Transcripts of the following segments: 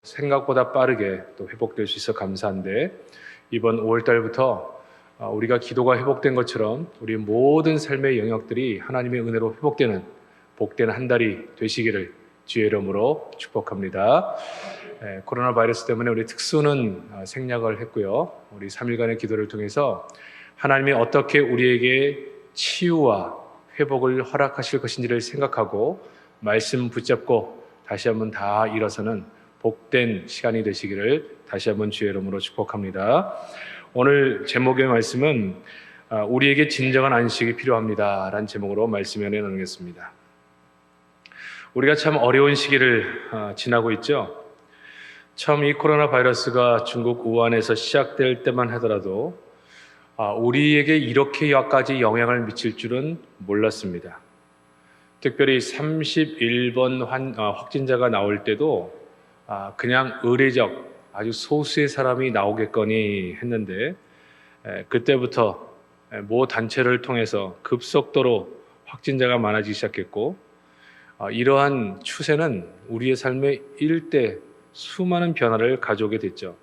생각보다 빠르게 또 회복될 수 있어 감사한데, 이번 5월 달부터 우리가 기도가 회복된 것처럼 우리 모든 삶의 영역들이 하나님의 은혜로 회복되는 복된 한 달이 되시기를 주의 이름으로 축복합니다. 코로나 바이러스 때문에 우리 특수는 생략을 했고요. 우리 3일간의 기도를 통해서 하나님이 어떻게 우리에게 치유와 회복을 허락하실 것인지를 생각하고 말씀 붙잡고 다시 한번 다 일어서는 복된 시간이 되시기를 다시 한번 주의 이름으로 축복합니다. 오늘 제목의 말씀은 우리에게 진정한 안식이 필요합니다 라는 제목으로 말씀을 나누겠습니다. 우리가 참 어려운 시기를 지나고 있죠. 처음 이 코로나 바이러스가 중국 우한에서 시작될 때만 하더라도 우리에게 이렇게까지 영향을 미칠 줄은 몰랐습니다. 특별히 31번 확진자가 나올 때도 그냥 의례적 아주 소수의 사람이 나오겠거니 했는데, 그때부터 모 단체를 통해서 급속도로 확진자가 많아지기 시작했고, 이러한 추세는 우리의 삶에 일대 수많은 변화를 가져오게 됐죠.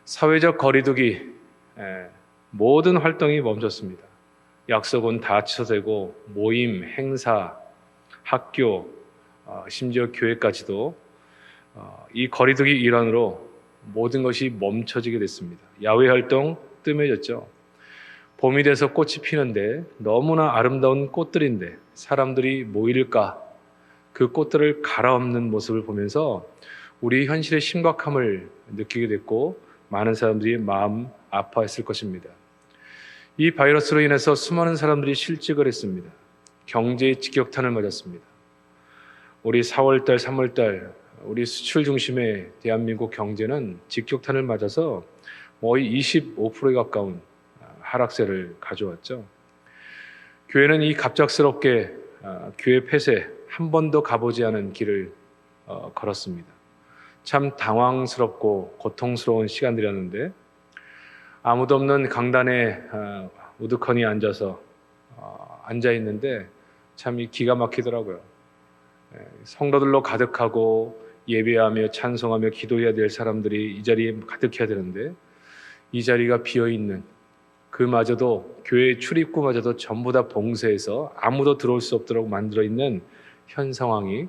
사회적 거리두기, 모든 활동이 멈췄습니다. 약속은 다 취소되고 모임, 행사, 학교, 심지어 교회까지도 이 거리두기 일환으로 모든 것이 멈춰지게 됐습니다. 야외 활동 뜸해졌죠. 봄이 돼서 꽃이 피는데 너무나 아름다운 꽃들인데 사람들이 모일까? 그 꽃들을 갈아엎는 모습을 보면서 우리 현실의 심각함을 느끼게 됐고 많은 사람들이 마음 아파했을 것입니다. 이 바이러스로 인해서 수많은 사람들이 실직을 했습니다. 경제의 직격탄을 맞았습니다. 우리 4월달, 3월달 우리 수출 중심의 대한민국 경제는 직격탄을 맞아서 거의 25%에 가까운 하락세를 가져왔죠. 교회는 이 갑작스럽게 교회 폐쇄, 한 번도 가보지 않은 길을 걸었습니다. 참 당황스럽고 고통스러운 시간들이었는데, 아무도 없는 강단에 우두커니 앉아 있는데 참 기가 막히더라고요. 성도들로 가득하고 예배하며 찬송하며 기도해야 될 사람들이 이 자리에 가득해야 되는데, 이 자리가 비어있는, 그마저도 교회 출입구마저도 전부 다 봉쇄해서 아무도 들어올 수 없도록 만들어 있는 현 상황이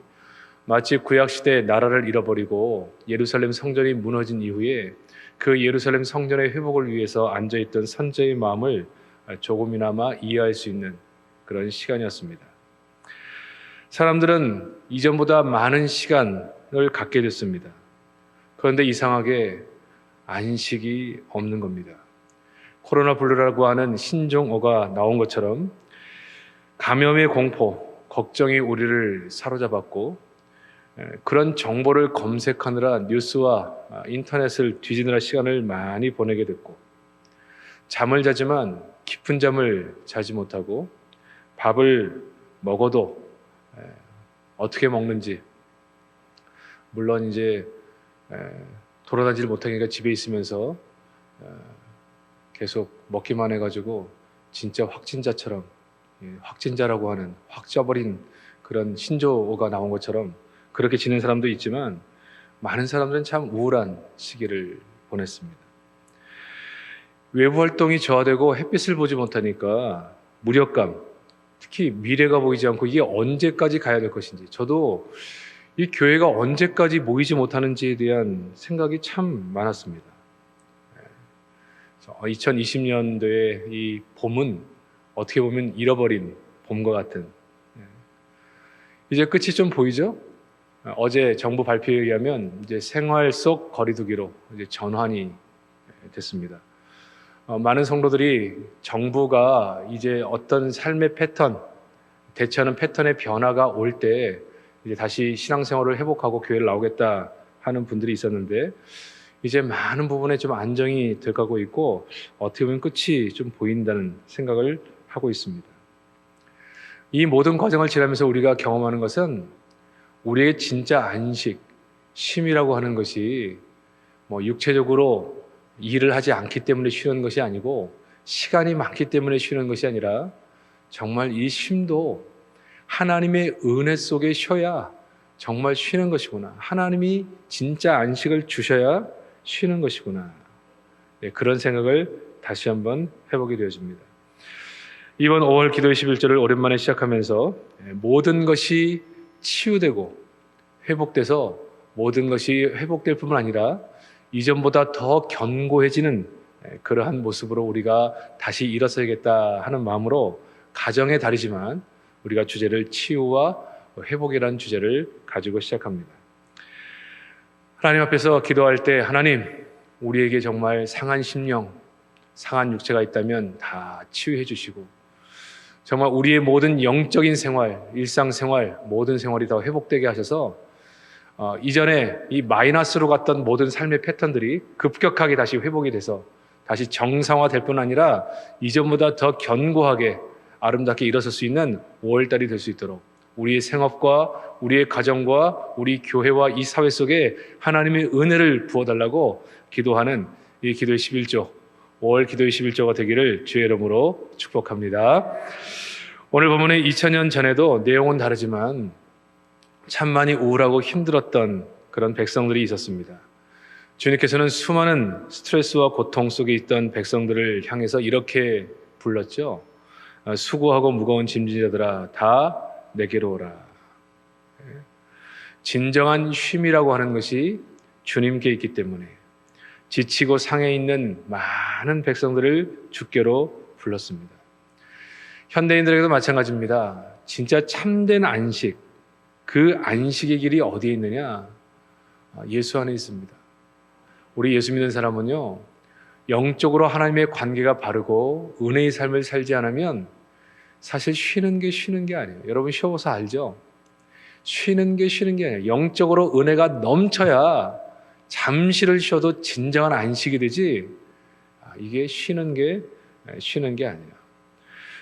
마치 구약시대 나라를 잃어버리고 예루살렘 성전이 무너진 이후에 그 예루살렘 성전의 회복을 위해서 앉아있던 선자의 마음을 조금이나마 이해할 수 있는 그런 시간이었습니다. 사람들은 이전보다 많은 시간을 갖게 됐습니다. 그런데 이상하게 안식이 없는 겁니다. 코로나 블루라고 하는 신종어가 나온 것처럼 감염의 공포, 걱정이 우리를 사로잡았고, 그런 정보를 검색하느라 뉴스와 인터넷을 뒤지느라 시간을 많이 보내게 됐고, 잠을 자지만 깊은 잠을 자지 못하고, 밥을 먹어도 어떻게 먹는지, 물론 이제 돌아다니질 못하니까 집에 있으면서 계속 먹기만 해가지고 진짜 확진자처럼, 확진자라고 하는 확 쪄버린 그런 신조어가 나온 것처럼 그렇게 지낸 사람도 있지만, 많은 사람들은 참 우울한 시기를 보냈습니다. 외부 활동이 저하되고 햇빛을 보지 못하니까 무력감, 특히 미래가 보이지 않고 이게 언제까지 가야 될 것인지, 저도 이 교회가 언제까지 모이지 못하는지에 대한 생각이 참 많았습니다. 2020년도에 이 봄은 어떻게 보면 잃어버린 봄과 같은, 이제 끝이 좀 보이죠? 어제 정부 발표에 의하면 이제 생활 속 거리두기로 이제 전환이 됐습니다. 많은 성도들이 정부가 이제 어떤 삶의 패턴, 대처하는 패턴의 변화가 올 때 이제 다시 신앙생활을 회복하고 교회를 나오겠다 하는 분들이 있었는데, 이제 많은 부분에 좀 안정이 돼가고 있고 어떻게 보면 끝이 좀 보인다는 생각을 하고 있습니다. 이 모든 과정을 지나면서 우리가 경험하는 것은 우리의 진짜 안식, 쉼이라고 하는 것이 육체적으로 일을 하지 않기 때문에 쉬는 것이 아니고, 시간이 많기 때문에 쉬는 것이 아니라 정말 이 쉼도 하나님의 은혜 속에 쉬어야 정말 쉬는 것이구나. 하나님이 진짜 안식을 주셔야 쉬는 것이구나. 네, 그런 생각을 다시 한번 해보게 되어집니다. 이번 5월 기도의 11절을 오랜만에 시작하면서 모든 것이 치유되고 회복돼서 모든 것이 회복될 뿐만 아니라 이전보다 더 견고해지는 그러한 모습으로 우리가 다시 일어서야겠다 하는 마음으로 가정의 달이지만 우리가 주제를 치유와 회복이라는 주제를 가지고 시작합니다. 하나님 앞에서 기도할 때 하나님, 우리에게 정말 상한 심령, 상한 육체가 있다면 다 치유해 주시고 정말 우리의 모든 영적인 생활, 일상생활, 모든 생활이 다 회복되게 하셔서 이전에 이 마이너스로 갔던 모든 삶의 패턴들이 급격하게 다시 회복이 돼서 다시 정상화될 뿐 아니라 이전보다 더 견고하게 아름답게 일어설 수 있는 5월달이 될 수 있도록 우리의 생업과 우리의 가정과 우리 교회와 이 사회 속에 하나님의 은혜를 부어달라고 기도하는 이 기도의 11조, 5월 기도의 11조가 되기를 주의 이름으로 축복합니다. 오늘 본문의 2000년 전에도 내용은 다르지만 참 많이 우울하고 힘들었던 그런 백성들이 있었습니다. 주님께서는 수많은 스트레스와 고통 속에 있던 백성들을 향해서 이렇게 불렀죠. 수고하고 무거운 짐진 자들아 다 내게로 오라. 진정한 쉼이라고 하는 것이 주님께 있기 때문에 지치고 상해 있는 많은 백성들을 주께로 불렀습니다. 현대인들에게도 마찬가지입니다. 진짜 참된 안식, 그 안식의 길이 어디에 있느냐? 예수 안에 있습니다. 우리 예수 믿는 사람은요, 영적으로 하나님의 관계가 바르고 은혜의 삶을 살지 않으면 사실 쉬는 게 아니에요. 여러분 쉬어봐서 알죠? 쉬는 게 아니에요. 영적으로 은혜가 넘쳐야 잠시를 쉬어도 진정한 안식이 되지, 이게 쉬는 게 아니에요.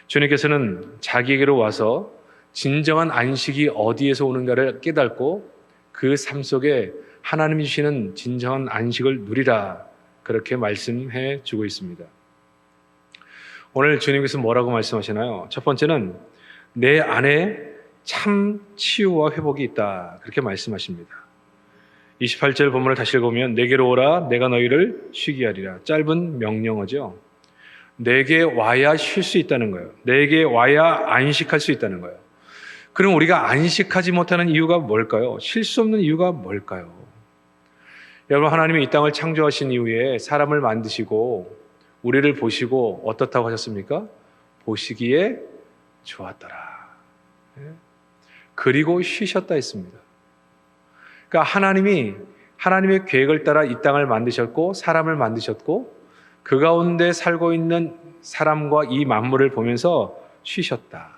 주님께서는 자기에게로 와서 진정한 안식이 어디에서 오는가를 깨닫고 그 삶 속에 하나님이 주시는 진정한 안식을 누리라, 그렇게 말씀해 주고 있습니다. 오늘 주님께서 뭐라고 말씀하시나요? 첫 번째는 내 안에 참 치유와 회복이 있다, 그렇게 말씀하십니다. 28절 본문을 다시 읽으면 내게로 오라 내가 너희를 쉬게 하리라. 짧은 명령어죠. 내게 와야 쉴 수 있다는 거예요. 내게 와야 안식할 수 있다는 거예요. 그럼 우리가 안식하지 못하는 이유가 뭘까요? 쉴 수 없는 이유가 뭘까요? 여러분, 하나님이 이 땅을 창조하신 이후에 사람을 만드시고 우리를 보시고 어떻다고 하셨습니까? 보시기에 좋았더라. 그리고 쉬셨다 했습니다. 그러니까 하나님의 계획을 따라 이 땅을 만드셨고 사람을 만드셨고 그 가운데 살고 있는 사람과 이 만물을 보면서 쉬셨다.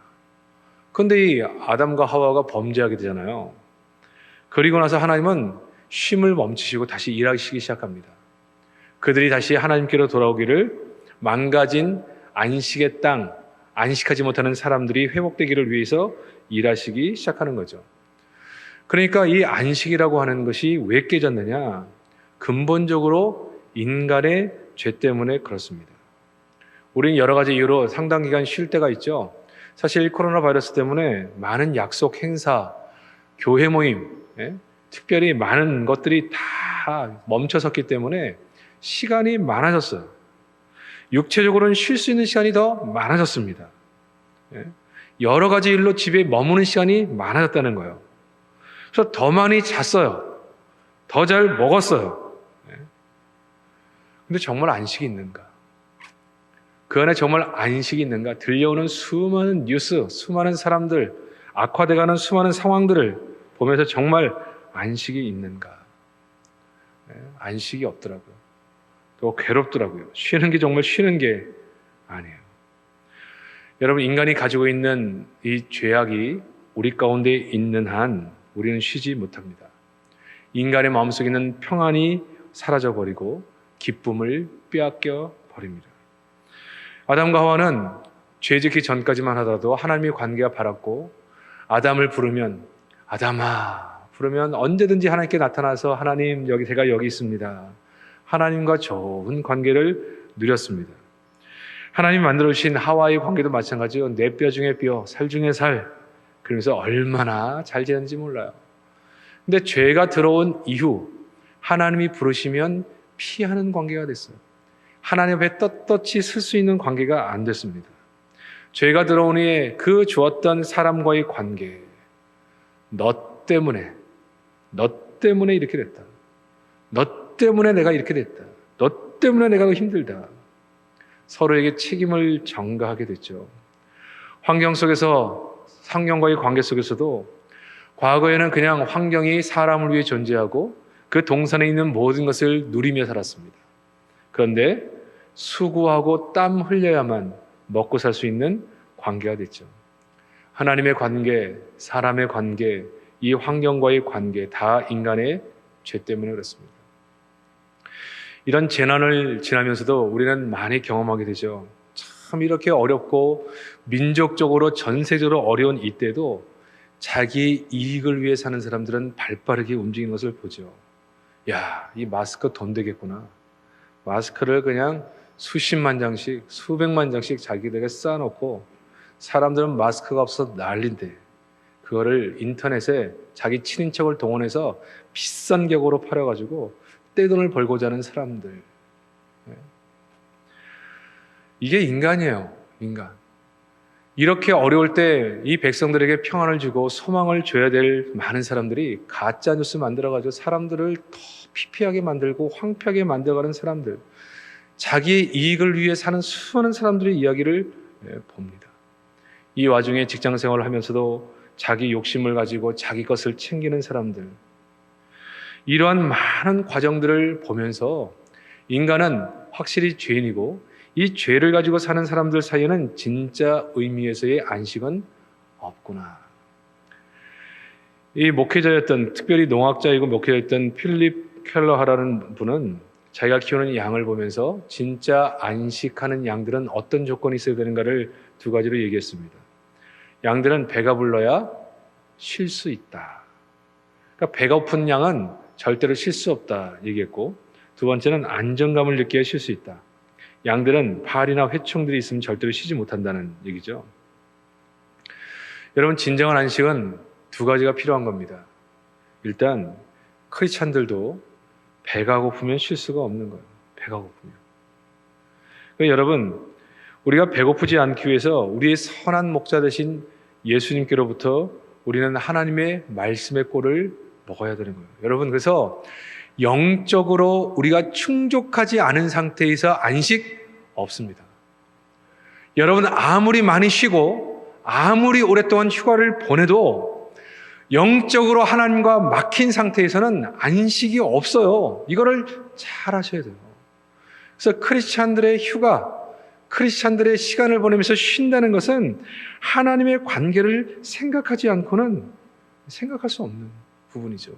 그런데 이 아담과 하와가 범죄하게 되잖아요. 그리고 나서 하나님은 쉼을 멈추시고 다시 일하시기 시작합니다. 그들이 다시 하나님께로 돌아오기를 망가진 안식의 땅, 안식하지 못하는 사람들이 회복되기를 위해서 일하시기 시작하는 거죠. 그러니까 이 안식이라고 하는 것이 왜 깨졌느냐? 근본적으로 인간의 죄 때문에 그렇습니다. 우리는 여러 가지 이유로 상당 기간 쉴 때가 있죠. 사실 코로나 바이러스 때문에 많은 약속, 행사, 교회 모임, 특별히 많은 것들이 다 멈춰섰기 때문에 시간이 많아졌어요. 육체적으로는 쉴 수 있는 시간이 더 많아졌습니다. 여러 가지 일로 집에 머무는 시간이 많아졌다는 거예요. 그래서 더 많이 잤어요. 더 잘 먹었어요. 근데 정말 안식이 있는가? 그 안에 정말 안식이 있는가? 들려오는 수많은 뉴스, 수많은 사람들, 악화돼가는 수많은 상황들을 보면서 정말 안식이 있는가? 안식이 없더라고요. 또 괴롭더라고요. 쉬는 게 정말 쉬는 게 아니에요. 여러분, 인간이 가지고 있는 이 죄악이 우리 가운데 있는 한 우리는 쉬지 못합니다. 인간의 마음속에 있는 평안이 사라져버리고 기쁨을 빼앗겨 버립니다. 아담과 하와는 죄짓기 전까지만 하더라도 하나님의 관계가 바랐고 아담을 부르면 아담아 부르면 언제든지 하나님께 나타나서 하나님 제가 여기 있습니다. 하나님과 좋은 관계를 누렸습니다. 하나님 만들어주신 하와의 관계도 마찬가지요. 내 뼈 중에 뼈, 살 중에 살. 그러면서 얼마나 잘 지냈는지 몰라요. 근데 죄가 들어온 이후 하나님이 부르시면 피하는 관계가 됐어요. 하나님 앞에 떳떳이 설 수 있는 관계가 안 됐습니다. 죄가 들어온 후에 그 좋았던 사람과의 관계, 너 때문에 이렇게 됐다. 너 때문에 내가 이렇게 됐다. 너 때문에 내가 힘들다. 서로에게 책임을 전가하게 됐죠. 환경 속에서, 환경과의 관계 속에서도 과거에는 그냥 환경이 사람을 위해 존재하고 그 동산에 있는 모든 것을 누리며 살았습니다. 그런데 수고하고 땀 흘려야만 먹고 살 수 있는 관계가 됐죠. 하나님의 관계, 사람의 관계, 이 환경과의 관계 다 인간의 죄 때문에 그렇습니다. 이런 재난을 지나면서도 우리는 많이 경험하게 되죠. 참 이렇게 어렵고 민족적으로 전세적으로 어려운 이때도 자기 이익을 위해 사는 사람들은 발빠르게 움직이는 것을 보죠. 야, 이 마스크 돈 되겠구나. 마스크를 그냥 수십만 장씩, 수백만 장씩 자기들에게 쌓아놓고 사람들은 마스크가 없어서 난린데 그거를 인터넷에 자기 친인척을 동원해서 비싼 격으로 팔아가지고 떼돈을 벌고자 하는 사람들. 이게 인간이에요. 인간. 이렇게 어려울 때 이 백성들에게 평안을 주고 소망을 줘야 될 많은 사람들이 가짜 뉴스 만들어가지고 사람들을 더 피폐하게 만들고 황폐하게 만들어가는 사람들, 자기의 이익을 위해 사는 수많은 사람들의 이야기를 봅니다. 이 와중에 직장 생활을 하면서도 자기 욕심을 가지고 자기 것을 챙기는 사람들, 이러한 많은 과정들을 보면서 인간은 확실히 죄인이고 이 죄를 가지고 사는 사람들 사이에는 진짜 의미에서의 안식은 없구나. 이 목회자였던, 특별히 농학자이고 목회자였던 필립 켈러하라는 분은 자기가 키우는 양을 보면서 진짜 안식하는 양들은 어떤 조건이 있어야 되는가를 두 가지로 얘기했습니다. 양들은 배가 불러야 쉴 수 있다. 그러니까 배가 고픈 양은 절대로 쉴 수 없다 얘기했고, 두 번째는 안정감을 느껴야 쉴 수 있다. 양들은 발이나 회충들이 있으면 절대로 쉬지 못한다는 얘기죠. 여러분, 진정한 안식은 두 가지가 필요한 겁니다. 일단 크리스찬들도 배가 고프면 쉴 수가 없는 거예요. 배가 고프면. 그러니까 여러분, 우리가 배고프지 않기 위해서 우리의 선한 목자 되신 예수님께로부터 우리는 하나님의 말씀의 꼴을 먹어야 되는 거예요. 여러분, 그래서 영적으로 우리가 충족하지 않은 상태에서 안식 없습니다. 여러분, 아무리 많이 쉬고 아무리 오랫동안 휴가를 보내도 영적으로 하나님과 막힌 상태에서는 안식이 없어요. 이거를 잘 하셔야 돼요. 그래서 크리스찬들의 휴가, 크리스찬들의 시간을 보내면서 쉰다는 것은 하나님의 관계를 생각하지 않고는 생각할 수 없는 부분이죠.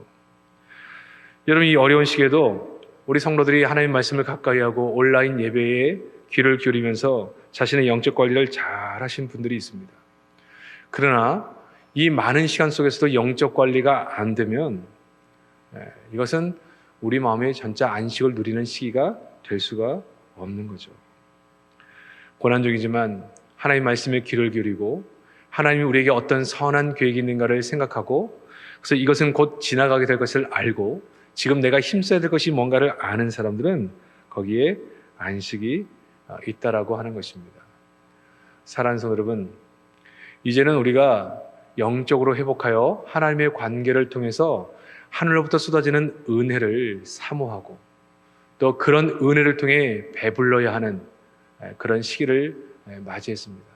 여러분, 이 어려운 시기에도 우리 성도들이 하나님 말씀을 가까이 하고 온라인 예배에 귀를 기울이면서 자신의 영적 관리를 잘 하신 분들이 있습니다. 그러나 이 많은 시간 속에서도 영적 관리가 안 되면 이것은 우리 마음의 전자 안식을 누리는 시기가 될 수가 없는 거죠. 고난적이지만 하나님 말씀에 귀를 기울이고 하나님이 우리에게 어떤 선한 계획이 있는가를 생각하고, 그래서 이것은 곧 지나가게 될 것을 알고 지금 내가 힘써야 될 것이 뭔가를 아는 사람들은 거기에 안식이 있다라고 하는 것입니다. 사랑하는 성도 여러분, 이제는 우리가 영적으로 회복하여 하나님의 관계를 통해서 하늘로부터 쏟아지는 은혜를 사모하고 또 그런 은혜를 통해 배불러야 하는 그런 시기를 맞이했습니다.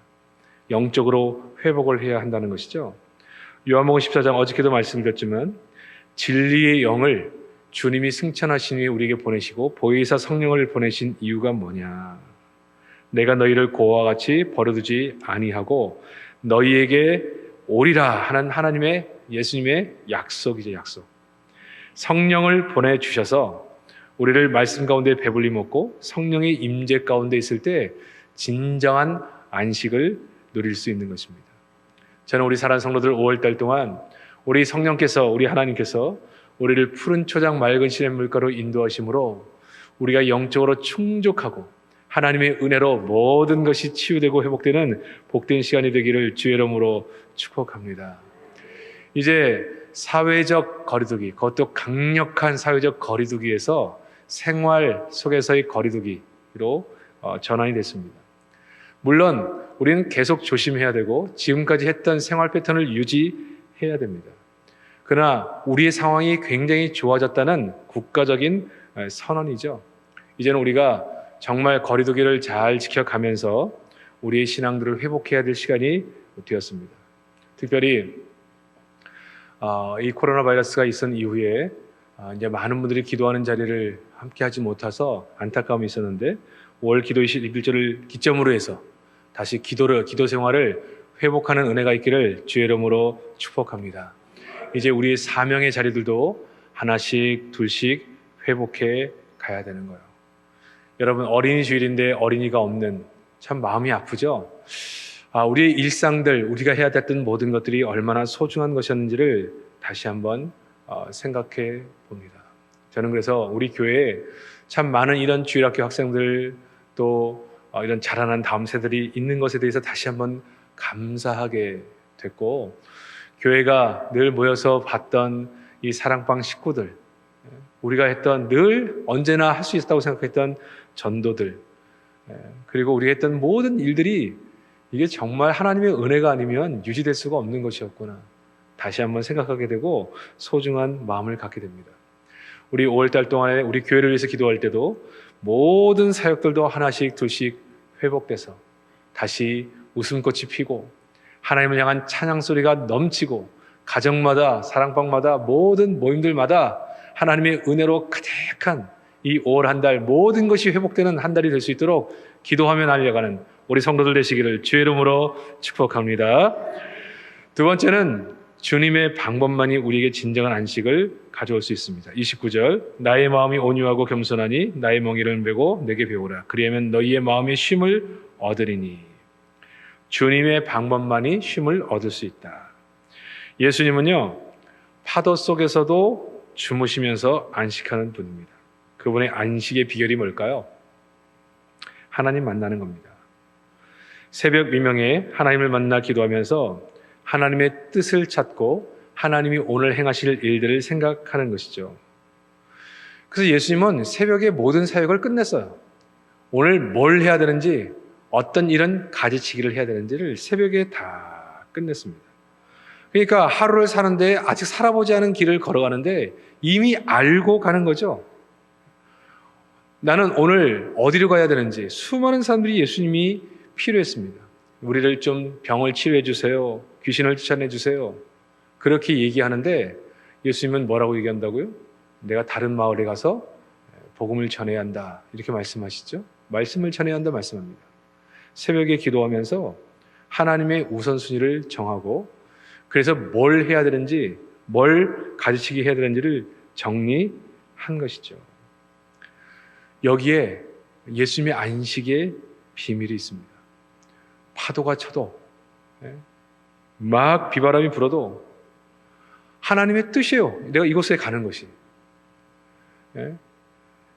영적으로 회복을 해야 한다는 것이죠. 요한복음 14장 어저께도 말씀드렸지만 진리의 영을 주님이 승천하신 후에 우리에게 보내시고 보혜사 성령을 보내신 이유가 뭐냐? 내가 너희를 고와 같이 버려두지 아니하고 너희에게 오리라 하는 하나님의, 예수님의 약속이죠. 약속. 성령을 보내주셔서 우리를 말씀 가운데 배불리 먹고 성령의 임재 가운데 있을 때 진정한 안식을 누릴 수 있는 것입니다. 저는 우리 사랑하는 성도들 5월달 동안 우리 성령께서, 우리 하나님께서 우리를 푸른 초장 맑은 시냇물가로 인도하심으로 우리가 영적으로 충족하고 하나님의 은혜로 모든 것이 치유되고 회복되는 복된 시간이 되기를 주의 이름으로 축복합니다. 이제 사회적 거리두기, 그것도 강력한 사회적 거리두기에서 생활 속에서의 거리두기로 전환이 됐습니다. 물론 우리는 계속 조심해야 되고 지금까지 했던 생활 패턴을 유지해야 됩니다. 그러나 우리의 상황이 굉장히 좋아졌다는 국가적인 선언이죠. 이제는 우리가 정말 거리두기를 잘 지켜가면서 우리의 신앙들을 회복해야 될 시간이 되었습니다. 특별히 이 코로나 바이러스가 있은 이후에 이제 많은 분들이 기도하는 자리를 함께 하지 못해서 안타까움이 있었는데 5월 기도 21절을 기점으로 해서 다시 기도 생활을 회복하는 은혜가 있기를 주의 이름으로 축복합니다. 이제 우리의 사명의 자리들도 하나씩 둘씩 회복해 가야 되는 거예요. 여러분, 어린이 주일인데 어린이가 없는, 참 마음이 아프죠? 우리의 일상들, 우리가 해야 됐던 모든 것들이 얼마나 소중한 것이었는지를 다시 한번 생각해 봅니다. 저는 그래서 우리 교회에 참 많은 이런 주일학교 학생들, 또 이런 자라난 다음 세대들이 있는 것에 대해서 다시 한번 감사하게 됐고, 교회가 늘 모여서 봤던 이 사랑방 식구들, 우리가 했던 늘 언제나 할 수 있었다고 생각했던 전도들, 그리고 우리가 했던 모든 일들이 이게 정말 하나님의 은혜가 아니면 유지될 수가 없는 것이었구나, 다시 한번 생각하게 되고 소중한 마음을 갖게 됩니다. 우리 5월달 동안에 우리 교회를 위해서 기도할 때도 모든 사역들도 하나씩 둘씩 회복돼서 다시 웃음꽃이 피고 하나님을 향한 찬양 소리가 넘치고 가정마다, 사랑방마다, 모든 모임들마다 하나님의 은혜로 가득한 이 5월 한 달 모든 것이 회복되는 한 달이 될 수 있도록 기도하며 달려가는 우리 성도들 되시기를 주의 이름으로 축복합니다. 두 번째는 주님의 방법만이 우리에게 진정한 안식을 가져올 수 있습니다. 29절, 나의 마음이 온유하고 겸손하니 나의 멍에를 메고 내게 배우라. 그리하면 너희의 마음이 쉼을 얻으리니. 주님의 방법만이 쉼을 얻을 수 있다. 예수님은요, 파도 속에서도 주무시면서 안식하는 분입니다. 그분의 안식의 비결이 뭘까요? 하나님 만나는 겁니다. 새벽 미명에 하나님을 만나 기도하면서 하나님의 뜻을 찾고 하나님이 오늘 행하실 일들을 생각하는 것이죠. 그래서 예수님은 새벽에 모든 사역을 끝냈어요. 오늘 뭘 해야 되는지, 어떤 일은 가지치기를 해야 되는지를 새벽에 다 끝냈습니다. 그러니까 하루를 사는데 아직 살아보지 않은 길을 걸어가는데 이미 알고 가는 거죠. 나는 오늘 어디로 가야 되는지. 수많은 사람들이 예수님이 필요했습니다. 우리를 좀 병을 치료해 주세요, 귀신을 쫓아내 주세요, 그렇게 얘기하는데 예수님은 뭐라고 얘기한다고요? 내가 다른 마을에 가서 복음을 전해야 한다, 이렇게 말씀하시죠. 말씀을 전해야 한다 말씀합니다. 새벽에 기도하면서 하나님의 우선순위를 정하고, 그래서 뭘 해야 되는지, 뭘 가르치게 해야 되는지를 정리한 것이죠. 여기에 예수님의 안식의 비밀이 있습니다. 파도가 쳐도, 막 비바람이 불어도 하나님의 뜻이에요. 내가 이곳에 가는 것이.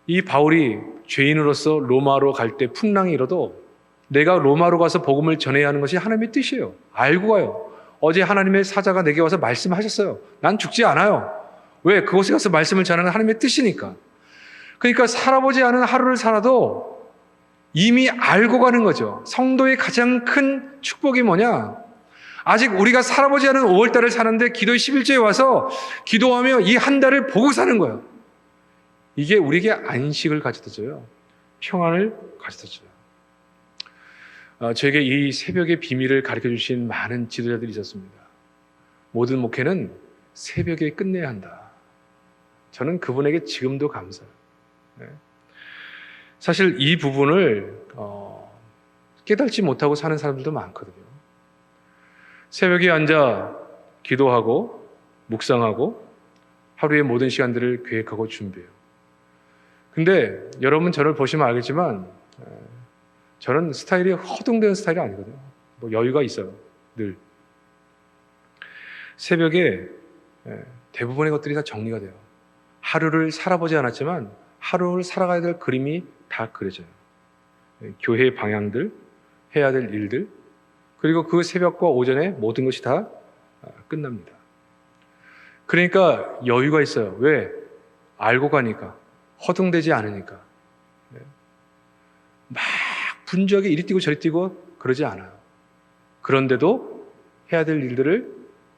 이 바울이 죄인으로서 로마로 갈 때 풍랑이 일어도 내가 로마로 가서 복음을 전해야 하는 것이 하나님의 뜻이에요. 알고 가요. 어제 하나님의 사자가 내게 와서 말씀하셨어요. 난 죽지 않아요. 왜? 그곳에 가서 말씀을 전하는 하나님의 뜻이니까. 그러니까 살아보지 않은 하루를 살아도 이미 알고 가는 거죠. 성도의 가장 큰 축복이 뭐냐? 아직 우리가 살아보지 않은 5월달을 사는데 기도의 11조에 와서 기도하며 이 한 달을 보고 사는 거예요. 이게 우리에게 안식을 가져다 줘요. 평안을 가져다 줘요. 저에게 이 새벽의 비밀을 가르쳐 주신 많은 지도자들이 있었습니다. 모든 목회는 새벽에 끝내야 한다. 저는 그분에게 지금도 감사해요. 사실 이 부분을 깨닫지 못하고 사는 사람들도 많거든요. 새벽에 앉아 기도하고 묵상하고 하루의 모든 시간들을 계획하고 준비해요. 근데 여러분 저를 보시면 알겠지만 저는 스타일이 허둥대는 스타일이 아니거든요. 뭐 여유가 있어요. 늘 새벽에 대부분의 것들이 다 정리가 돼요. 하루를 살아보지 않았지만 하루를 살아가야 될 그림이 다 그려져요. 교회의 방향들, 해야 될 일들, 그리고 그 새벽과 오전에 모든 것이 다 끝납니다. 그러니까 여유가 있어요. 왜? 알고 가니까. 허둥대지 않으니까. 막 분주하게 이리 뛰고 저리 뛰고 그러지 않아요. 그런데도 해야 될 일들을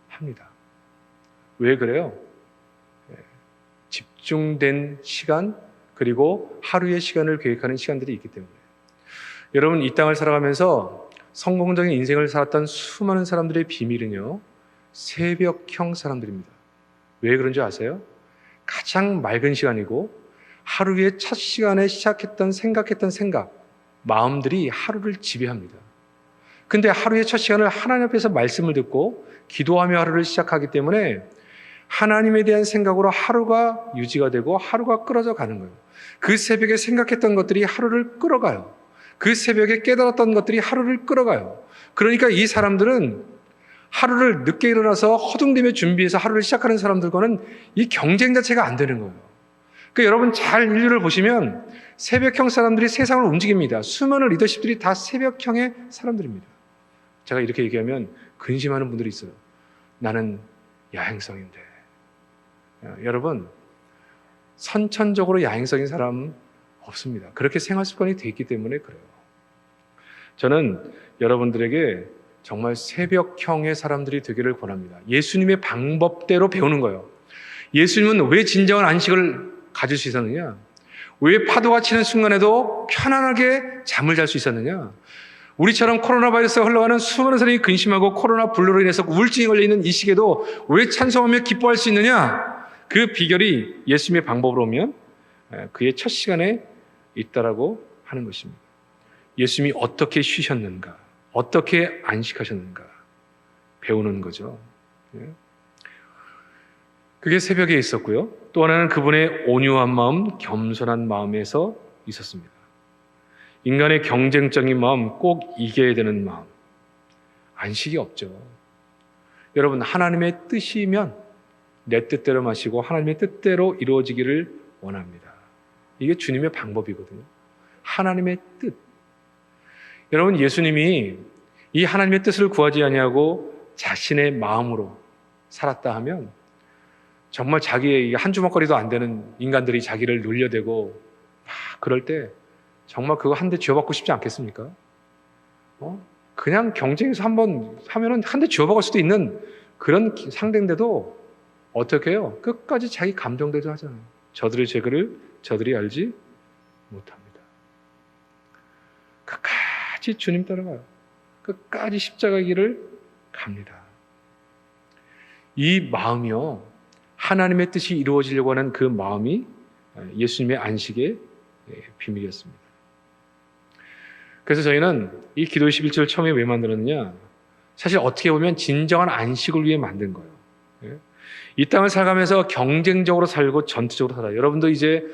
합니다. 왜 그래요? 집중된 시간, 그리고 하루의 시간을 계획하는 시간들이 있기 때문에. 여러분, 이 땅을 살아가면서 성공적인 인생을 살았던 수많은 사람들의 비밀은요, 새벽형 사람들입니다. 왜 그런지 아세요? 가장 맑은 시간이고 하루의 첫 시간에 생각했던 생각, 마음들이 하루를 지배합니다. 근데 하루의 첫 시간을 하나님 앞에서 말씀을 듣고 기도하며 하루를 시작하기 때문에 하나님에 대한 생각으로 하루가 유지가 되고 하루가 끌어져 가는 거예요. 그 새벽에 생각했던 것들이 하루를 끌어가요. 그 새벽에 깨달았던 것들이 하루를 끌어가요. 그러니까 이 사람들은 하루를 늦게 일어나서 허둥대며 준비해서 하루를 시작하는 사람들과는 이 경쟁 자체가 안 되는 거예요. 그러니까 여러분 잘 인류를 보시면 새벽형 사람들이 세상을 움직입니다. 수많은 리더십들이 다 새벽형의 사람들입니다. 제가 이렇게 얘기하면 근심하는 분들이 있어요. 나는 야행성인데. 여러분, 선천적으로 야행성인 사람 없습니다. 그렇게 생활 습관이 돼 있기 때문에 그래요. 저는 여러분들에게 정말 새벽형의 사람들이 되기를 권합니다. 예수님의 방법대로 배우는 거예요. 예수님은 왜 진정한 안식을 가질 수 있었느냐? 왜 파도가 치는 순간에도 편안하게 잠을 잘 수 있었느냐? 우리처럼 코로나 바이러스가 흘러가는 수많은 사람이 근심하고 코로나 블루로 인해서 우울증이 걸려있는 이 시기에도 왜 찬송하며 기뻐할 수 있느냐? 그 비결이 예수님의 방법으로 오면 그의 첫 시간에 있다라고 하는 것입니다. 예수님이 어떻게 쉬셨는가? 어떻게 안식하셨는가? 배우는 거죠. 그게 새벽에 있었고요. 또 하나는 그분의 온유한 마음, 겸손한 마음에서 있었습니다. 인간의 경쟁적인 마음, 꼭 이겨야 되는 마음. 안식이 없죠. 여러분, 하나님의 뜻이면 내 뜻대로 마시고 하나님의 뜻대로 이루어지기를 원합니다. 이게 주님의 방법이거든요. 하나님의 뜻. 여러분, 예수님이 이 하나님의 뜻을 구하지 아니하고 자신의 마음으로 살았다 하면 정말 자기의 한 주먹거리도 안 되는 인간들이 자기를 놀려대고 그럴 때 정말 그거 한 대 쥐어받고 싶지 않겠습니까? 그냥 경쟁에서 한번 하면은 한 대 쥐어박을 수도 있는 그런 상대인데도 어떻게 해요? 끝까지 자기 감정대로 하잖아요. 저들의 죄를 저들이 알지 못합니다. 끝까지 주님 따라가요. 끝까지 십자가 길을 갑니다. 이 마음이요, 하나님의 뜻이 이루어지려고 하는 그 마음이 예수님의 안식의 비밀이었습니다. 그래서 저희는 이 기도 11조를 처음에 왜 만들었느냐? 사실 어떻게 보면 진정한 안식을 위해 만든 거예요. 이 땅을 살아가면서 경쟁적으로 살고 전투적으로 살아요. 여러분도 이제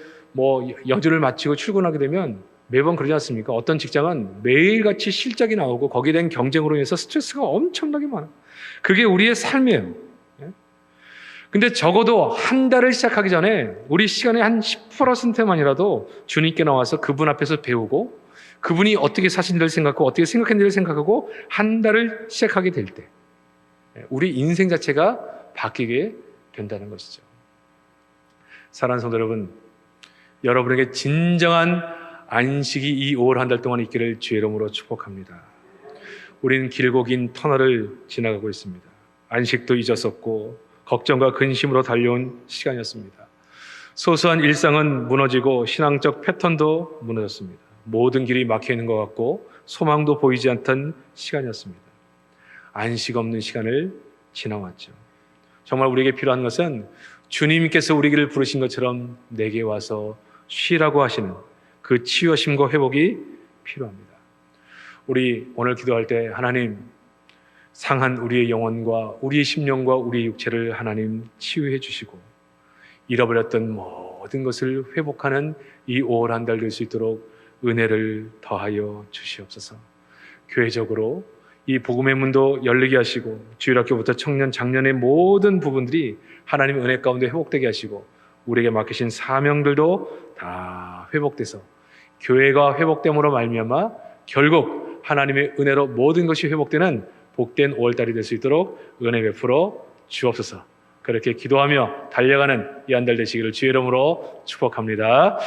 여주를 마치고 출근하게 되면 매번 그러지 않습니까? 어떤 직장은 매일같이 실적이 나오고 거기에 대한 경쟁으로 인해서 스트레스가 엄청나게 많아요. 그게 우리의 삶이에요. 근데 적어도 한 달을 시작하기 전에 우리 시간의 한 10%만이라도 주님께 나와서 그분 앞에서 배우고 그분이 어떻게 사신 일을 생각하고 어떻게 생각했는지를 생각하고 한 달을 시작하게 될 때 우리 인생 자체가 바뀌게 된다는 것이죠. 사랑하는 성도 여러분, 여러분에게 진정한 안식이 이 5월 한 달 동안 있기를 주의 이름으로 축복합니다. 우리는 길고 긴 터널을 지나가고 있습니다. 안식도 잊었었고 걱정과 근심으로 달려온 시간이었습니다. 소소한 일상은 무너지고 신앙적 패턴도 무너졌습니다. 모든 길이 막혀 있는 것 같고 소망도 보이지 않던 시간이었습니다. 안식 없는 시간을 지나왔죠. 정말 우리에게 필요한 것은 주님께서 우리를 부르신 것처럼 내게 와서 쉬라고 하시는 그 치유하심과 회복이 필요합니다. 우리 오늘 기도할 때 하나님, 상한 우리의 영혼과 우리의 심령과 우리의 육체를 하나님 치유해 주시고 잃어버렸던 모든 것을 회복하는 이 5월 한 달 될 수 있도록 은혜를 더하여 주시옵소서. 교회적으로 이 복음의 문도 열리게 하시고 주일학교부터 청년, 장년의 모든 부분들이 하나님의 은혜 가운데 회복되게 하시고 우리에게 맡기신 사명들도 다 회복돼서 교회가 회복됨으로 말미암아 결국 하나님의 은혜로 모든 것이 회복되는 복된 5월달이 될 수 있도록 은혜 베풀어 주옵소서. 그렇게 기도하며 달려가는 이 한 달 되시기를 주의 이름으로 축복합니다.